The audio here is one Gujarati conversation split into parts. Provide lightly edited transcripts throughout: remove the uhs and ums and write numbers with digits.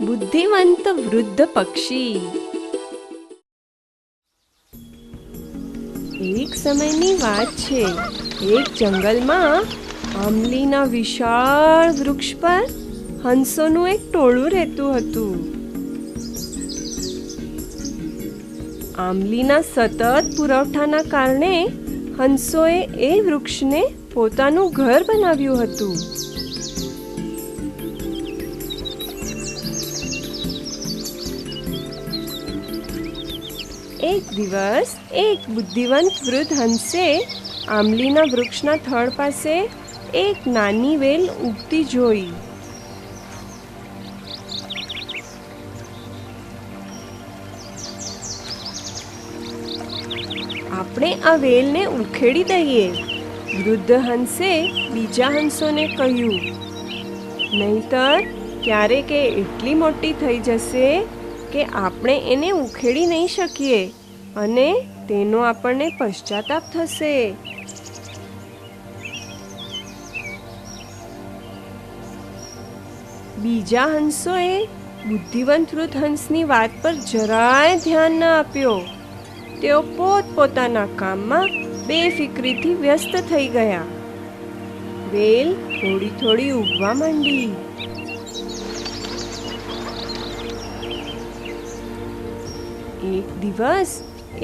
બુદ્ધિવંત વૃદ્ધ પક્ષી. એક સમયની વાત છે. એક જંગલમાં આંબલીના વિશાળ વૃક્ષ પર હંસોનું એક ટોળું રહેતું હતું. આંબલીના સતત પુરવઠાના કારણે હંસોએ એ વૃક્ષને પોતાનું ઘર બનાવ્યું હતું. એક દિવસ એક બુદ્ધિવંત વૃદ્ધ હંસે આંબલીના વૃક્ષના થડ પાસે એક નાની વેલ ઉગતી જોઈ. આપણે આ વેલને ઉખેડી દઈએ, વૃદ્ધ હંસે બીજા હંસોને કહ્યું. નહીંતર ક્યારેક એ એટલી મોટી થઈ જશે કે આપણે એને ઉખેડી નહીં શકીએ અને તેનો આપણને પશ્ચાતાપ થશે. બીજા હંસોએ બુદ્ધિવંત વૃદ્ધ હંસની વાત પર જરાય ધ્યાન ન આપ્યો. તેઓ પોતપોતાના કામમાં બેફિક્રીથી વ્યસ્ત થઈ ગયા. વેલ થોડી થોડી ઉગવા માંડી. એક દિવસ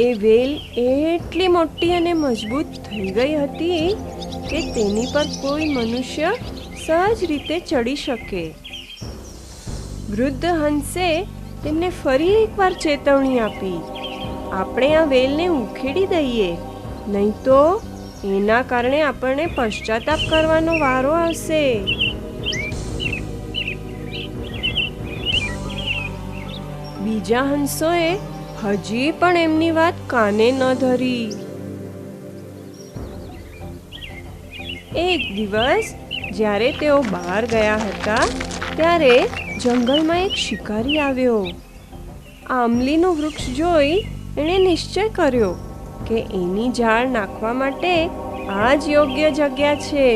એ વેલ એટલી મોટી અને મજબૂત થઈ ગઈ હતી કે તેની પર કોઈ મનુષ્ય સહજ રીતે ચડી શકે. વૃદ્ધ હંસે તેમને ફરી એકવાર ચેતવણી આપી, આપણે આ વેલને ઉખેડી દઈએ, નહીં તો એના કારણે આપણને પશ્ચાતાપ કરવાનો વારો આવશે. બીજા હંસોએ હજી પણ એમની વાત કાને ન ધરી. એક દિવસ જ્યારે તેઓ બહાર ગયા હતા ત્યારે જંગલમાં એક શિકારી આવ્યો. આંબલીનું વૃક્ષ જોઈ એણે નિશ્ચય કર્યો કે એની ઝાડ નાખવા માટે આ જ યોગ્ય જગ્યા છે.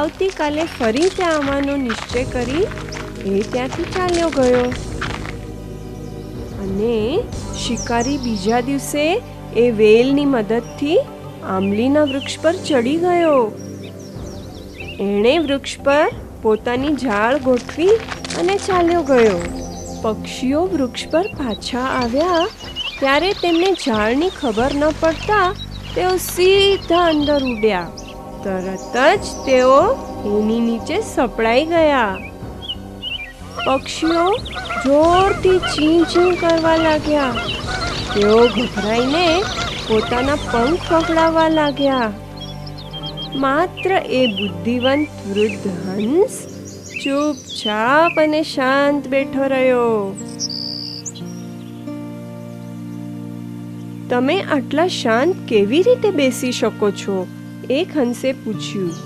આવતીકાલે ફરી ત્યાં આવવાનો નિશ્ચય કરી એ ત્યાંથી ચાલ્યો ગયો. અને શિકારી બીજા દિવસે એ વેલની મદદથી આંબલીના વૃક્ષ પર ચડી ગયો. એણે વૃક્ષ પર પોતાની ઝાડ ગોઠવી અને ચાલ્યો ગયો. પક્ષીઓ વૃક્ષ પર પાછા આવ્યા ત્યારે તેમને ઝાડની ખબર ન પડતા તેઓ સીધા અંદર ઉડ્યા. તરત જ તેઓ એની નીચે સપડાઈ ગયા. પક્ષીઓ જોરથી ચીં ચીં કરવા લાગ્યા. તેઓ ગભરાઈને પોતાના પંખ ફફડાવવા લાગ્યા. માત્ર એ બુદ્ધિવંત વૃદ્ધ હંસ ચૂપચાપ અને શાંત બેઠો રહ્યો. તમે આટલા શાંત કેવી રીતે બેસી શકો છો? એક હંસે પૂછ્યું.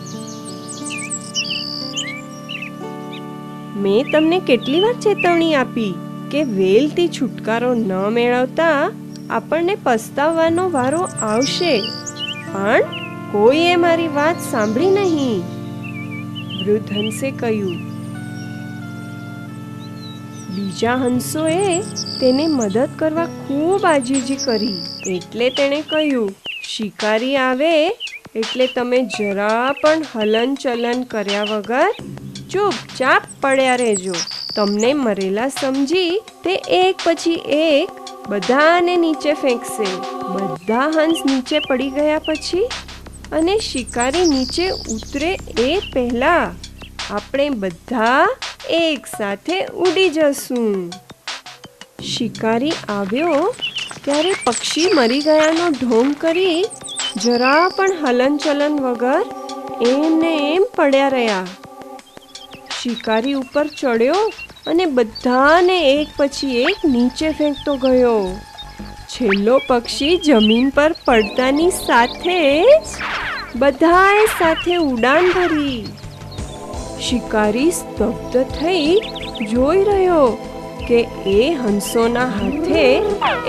મેં તમને કેટલી વાર ચેતવણી આપી કે વેલથી છુટકારો ન મેળવતા આપણને પસ્તાવવાનો વારો આવશે, પણ કોઈએ મારી વાત સાંભળી નહીં, વૃદ્ધ હંસે કહ્યું. બીજા હંસોએ તેને મદદ કરવા ખૂબ આજીજી કરી એટલે તેણે કહ્યું, શિકારી આવે એટલે તમે જરા પણ હલનચલન કર્યા વગર ચૂપચાપ પડ્યા રહેજો. તમને મરેલા સમજી તે એક પછી એક બધાને નીચે ફેંકશે. બધા હંસ નીચે પડી ગયા પછી અને શિકારી નીચે ઉતરે એ પહેલા આપણે બધા એક સાથે ઉડી જશું. શિકારી આવ્યો ત્યારે પક્ષી મરી ગયાનો ઢોંગ કરી જરા પણ હલનચલન વગર એમને એમ પડ્યા રહ્યા. શિકારી ઉપર ચડ્યો અને બધાને એક પછી એક નીચે ફેંકતો ગયો. છેલ્લો પક્ષી જમીન પર પડતાની સાથે જ બધાએ સાથે ઉડાન ભરી. શિકારી સ્તબ્ધ થઈ જોઈ રહ્યો કે એ હંસોના હાથે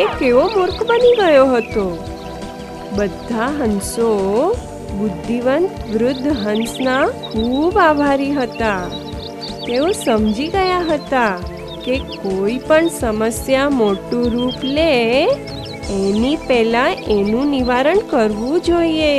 એ કેવો મૂર્ખ બની ગયો હતો. બધા હંસો બુદ્ધિવંત વૃદ્ધ હંસના ખૂબ આભારી હતા. તેઓ સમજી ગયા હતા કે કોઈ પણ સમસ્યા મોટું રૂપ લે એની પહેલા એનું નિવારણ કરવું જોઈએ.